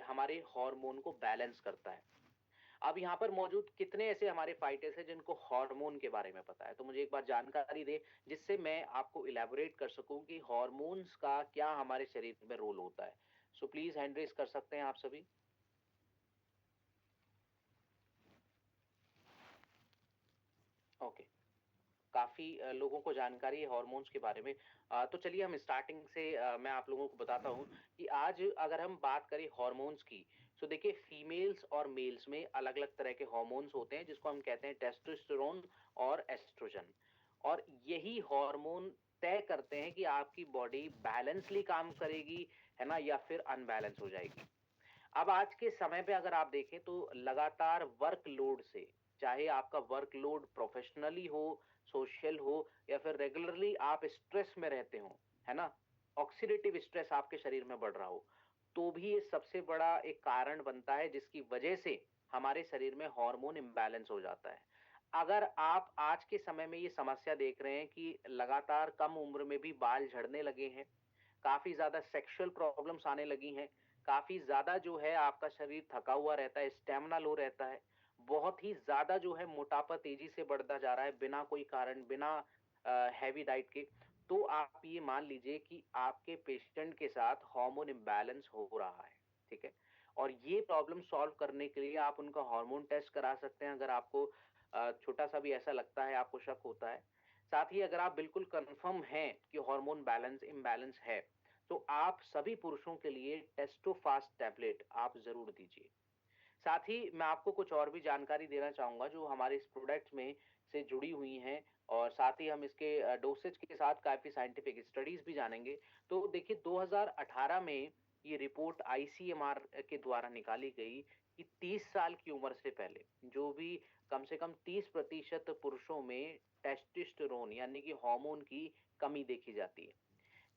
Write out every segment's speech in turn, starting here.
हमारे हार्मोन को बैलेंस करता है। अब यहाँ पर मौजूद कितने ऐसे हमारे फाइटर्स हैं जिनको हार्मोन के बारे में पता है? तो मुझे एक बार जानकारी दें जिससे मैं आपको इलैबोरेट कर सकूँ कि हार्मोन्स का क्या हमारे शरीर में रोल होता है। सो प्लीज़ हैंड रेज़ कर सकते हैं आप सभी। ओके। काफ़ी लोगों को जानकारी है हार्मोन्स के बारे में। तो चलिए हम स्टार्टिंग से मैं आप लोगों को बताता हूँ कि आज अगर हम बात करें हार्मोन्स की, तो देखिए फीमेल्स और मेल्स में अलग-अलग तरह के हार्मोन्स होते हैं जिसको हम कहते हैं टेस्टोस्टेरोन और एस्ट्रोजन। और यही हार्मोन तय करते हैं कि आपकी बॉडी बैलेंसली काम करेगी, है ना? या फिर अनबैलेंस हो जाएगी। अब आज के समय पे अगर आप देखें तो लगातार वर्कलोड से, चाहे आपका वर्कलोड प्रोफेशनली हो, सोशल हो या फिर रेगुलरली आप स्ट्रेस में रहते हो, है ना? ऑक्सीडेटिव स्ट्रेस आपके शरीर में बढ़ रहा हो, तो भी ये सबसे बड़ा एक कारण बनता है जिसकी वजह से हमारे शरीर में हार्मोन इम्बैलेंस हो जाता है। अगर आप आज के समय में ये समस्या देख रहे हैं कि लगातार कम उम्र में भी बाल झड़ने लगे हैं, काफ़ी ज़्यादा सेक्सुअल प्रॉब्लम्स आने लगी हैं, काफ़ी ज़्यादा जो है आपका शरीर थका हुआ रहता है, स्टैमिना लो रहता है, बहुत ही ज़्यादा जो है मोटापा तेज़ी से बढ़ता जा रहा है बिना कोई कारण, बिना हैवी डाइट के, तो आप ये मान लीजिए कि आपके पेशेंट के साथ हार्मोन इम्बैलेंस हो रहा है, ठीक है? और ये प्रॉब्लम सॉल्व करने के लिए आप उनका हार्मोन टेस्ट करा सकते हैं अगर आपको छोटा-सा भी ऐसा लगता है, आपको शक होता है। साथ ही अगर आप बिल्कुल कन्फर्म हैं कि हार्मोन बैलेंस इम्बैलेंस है, तो आप सभी पुरुषों के लिए टेस्टोफास्ट टैबलेट आप ज़रूर दीजिए। साथ ही मैं आपको कुछ और भी जानकारी देना चाहूँगा जो हमारे इस प्रोडक्ट में से जुड़ी हुई हैं और साथ ही हम इसके डोसेज के साथ काफ़ी साइंटिफिक स्टडीज़ भी जानेंगे। तो देखिए 2018 में ये रिपोर्ट आईसीएमआर के द्वारा निकाली गई कि 30 साल की उम्र से पहले जो भी कम से कम 30% पुरुषों में टेस्टोस्टेरोन यानी कि हार्मोन की कमी देखी जाती है।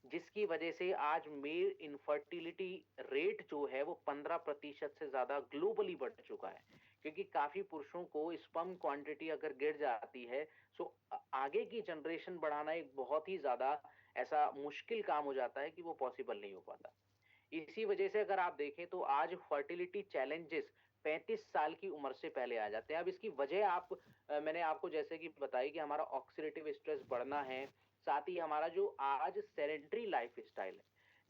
जिसकी वजह से आज मेल इनफर्टिलिटी रेट जो है वो 15% से ज़्यादा ग्लोबली बढ़ चुका है। क्योंकि काफ़ी पुरुषों को स्पर्म क्वांटिटी अगर गिर जाती है, सो आगे की जनरेशन बढ़ाना एक बहुत ही ज़्यादा ऐसा मुश्किल काम हो जाता है कि वो पॉसिबल नहीं हो पाता। इसी वजह से अगर आप देखें तो आज फर्टिलिटी चैलेंजेस 35 साल की उम्र से पहले आ जाते हैं। अब इसकी वजह मैंने आपको जैसे कि बताई कि हमारा ऑक्सीडेटिव स्ट्रेस बढ़ना है, साथ ही हमारा जो आज सेडेंटरी लाइफ़स्टाइल है,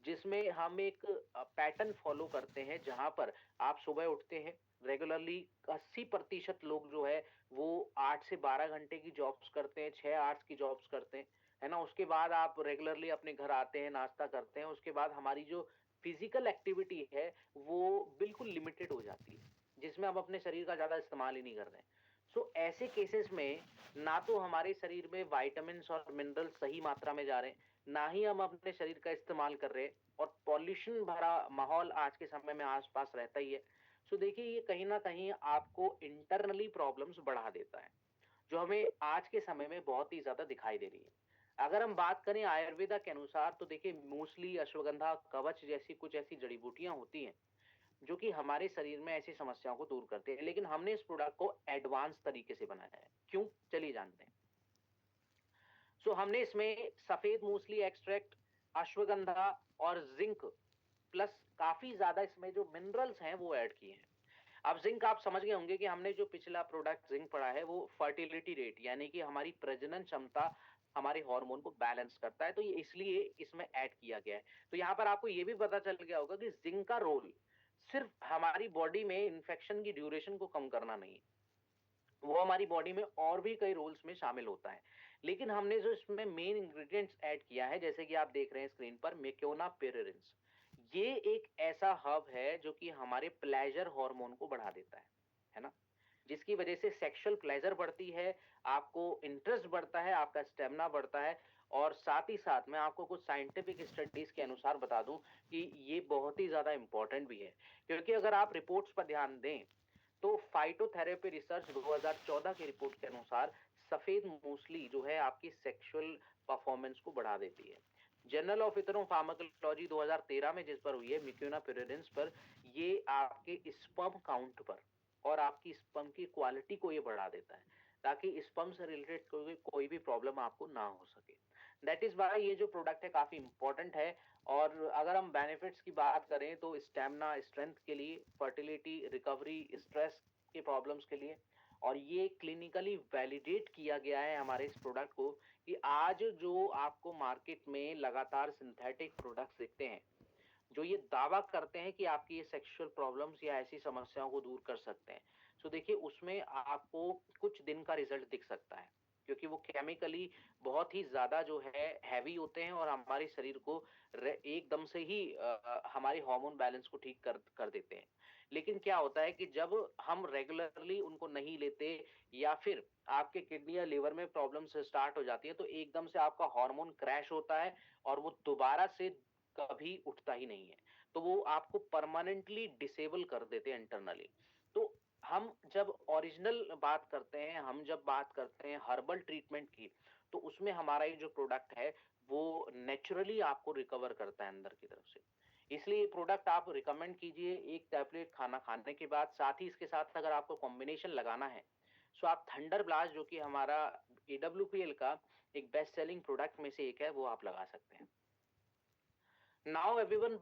जिसमें हम एक पैटर्न फ़ॉलो करते हैं जहाँ पर आप सुबह उठते हैं, रेगुलरली 80% लोग जो है वो 8 से 12 घंटे की जॉब्स करते हैं, 6 आवर्स की जॉब्स करते हैं, है ना? उसके बाद आप रेगुलरली अपने घर आते हैं, नाश्ता करते हैं, उसके बाद हमारी जो फिजिकल एक्टिविटी है वो बिल्कुल लिमिटेड हो जाती है, जिसमें हम अपने शरीर का ज़्यादा इस्तेमाल ही नहीं कर रहे हैं। सो ऐसे केसेस में ना तो हमारे शरीर में विटामिन्स और मिनरल्स सही मात्रा में जा रहे हैं, ना ही हम अपने शरीर का इस्तेमाल कर रहे हैं और पॉल्यूशन भरा माहौल आज के समय में आस-पास रहता ही है। सो देखिए ये कहीं न कहीं आपको इंटरनली प्रॉब्लम्स बढ़ा देता है। जो हमें आज के समय में बहुत ही ज़्यादा दिखाई दे रही है। अगर हम बात करें आयुर्वेदा के अनुसार तो देखिए मूसली, अश्वगंधा, कवच जैसी कुछ ऐसी जड़ी-बूटियाँ होती हैं, जो कि हमारे शरीर में ऐसी समस्याओं को दूर करती हैं। लेकिन हमने इस प्रोडक्ट को एडवांस तरीके से बनाया है। क्यों? चलिए जानते हैं। सो हमने इसमें सफ़ेद मूसली एक्सट्रैक्ट, अश्वगंधा और ज़िंक प्लस काफ़ी ज़्यादा इसमें जो मिनरल्स हैं वो ऐड किए हैं। अब ज़िंक आप समझ गए होंगे कि हमने जो पिछला प्रोडक्ट ज़िंक पढ़ा है वो फर्टिलिटी रेट यानी कि हमारी प्रजनन क्षमता हमारे हार्मोन को बैलेंस करता है, तो ये इसलिए इसमें ऐड किया गया है। तो यहाँ पर आपको ये भी पता चल गया होगा कि ज़िंक का रोल सिर्फ़ हमारी बॉडी में इन्फेक्शन की ड्यूरेशन को कम करना नहीं है। वो हमारी बॉडी में और भी कई रोल्स में शामिल होता है। लेकिन हमने जो इसमें मेन इंग्रीडिएंट्स ऐड किया है, जैसे कि आप देख रहे हैं स्क्रीन पर मेक्योना पेरेरिन्स। ये एक ऐसा हर्ब है जो कि हमारे प्लेज़र हार्मोन को बढ़ा देता है ना? जिसकी वजह से सेक्सुअल प्लेज़र बढ़ती है, आपको इंटरेस्ट बढ़ता है, आपका स्टैमिना बढ़ता है और साथ ही साथ मैं आपको कुछ साइंटिफिक स्टडीज़ के अनुसार बता दूँ कि ये बहुत ही ज़्यादा इम्पोर्टेंट भी है। क्योंकि अगर आप रिपोर्ट्स पर ध्यान दें तो फाइटोथेरेपी रिसर्च 2014 की रिपोर्ट के अनुसार सफेद मूसली जो है आपकी सेक्सुअल परफॉर्मेंस को बढ़ा देती है। जर्नल ऑफ इथनोफार्माकोलॉजी 2013 में जिस पर हुई है मिक्यूना पेरेरिन्स पर, ये आपके स्पर्म काउंट पर और आपकी स्पर्म की क्वालिटी को ये बढ़ा देता है ताकि स्पर्म से रिलेटेड कोई कोई भी प्रॉब्लम आपको ना हो सके। दैट इज़ व्हाई ये जो प्रोडक्ट है काफ़ी इम्पोर्टेंट है। और अगर हम बेनिफिट्स की बात करें तो स्टैमिना, स्ट्रेंथ के लिए, फर्टिलिटी, रिकवरी, स्ट्रेस के प्रॉब्लम्स के लिए। और ये क्लिनिकली वैलिडेट किया गया है हमारे इस प्रोडक्ट को कि आज जो आपको मार्केट में लगातार सिंथेटिक प्रोडक्ट्स दिखते हैं, जो ये दावा करते हैं कि आपकी ये सेक्सुअल प्रॉब्लम्स या ऐसी समस्याओं को दूर कर सकते हैं। सो देखिए उसमें आपको कुछ दिन का रिज़ल्ट दिख सकता है, क्योंकि वो केमिकली बहुत ही ज़्यादा जो है हेवी होते हैं और हमारे शरीर को एकदम से ही हमारी हार्मोन बैलेंस को ठीक कर कर देते हैं। लेकिन क्या होता है कि जब हम रेगुलरली उनको नहीं लेते या फिर आपके किडनी या लिवर में प्रॉब्लम्स स्टार्ट हो जाती है, तो एकदम से आपका हार्मोन क्रैश होता है और वो दोबारा से कभी उठता ही नहीं है। तो वो आपको परमानेंटली डिसेबल कर देते हैं इंटरनली। तो हम जब ओरिजिनल बात करते हैं, हम जब बात करते हैं हर्बल ट्रीटमेंट की, तो उसमें हमारा ये जो प्रोडक्ट है, वो नेचुरली आपको रिकवर करता है अंदर की तरफ से। इसलिए ये प्रोडक्ट आप रिकमेंड कीजिए 1 टैबलेट खाना खाने के बाद, साथ ही इसके साथ अगर आपको कॉम्बिनेशन लगाना है, सो आप थंडर ब्लास्ट जो कि हमारा एडब्ल्यूपीएल का एक बेस्ट सेलिंग प्रोडक्ट में से एक है, वो आप लगा सकते हैं। Now everyone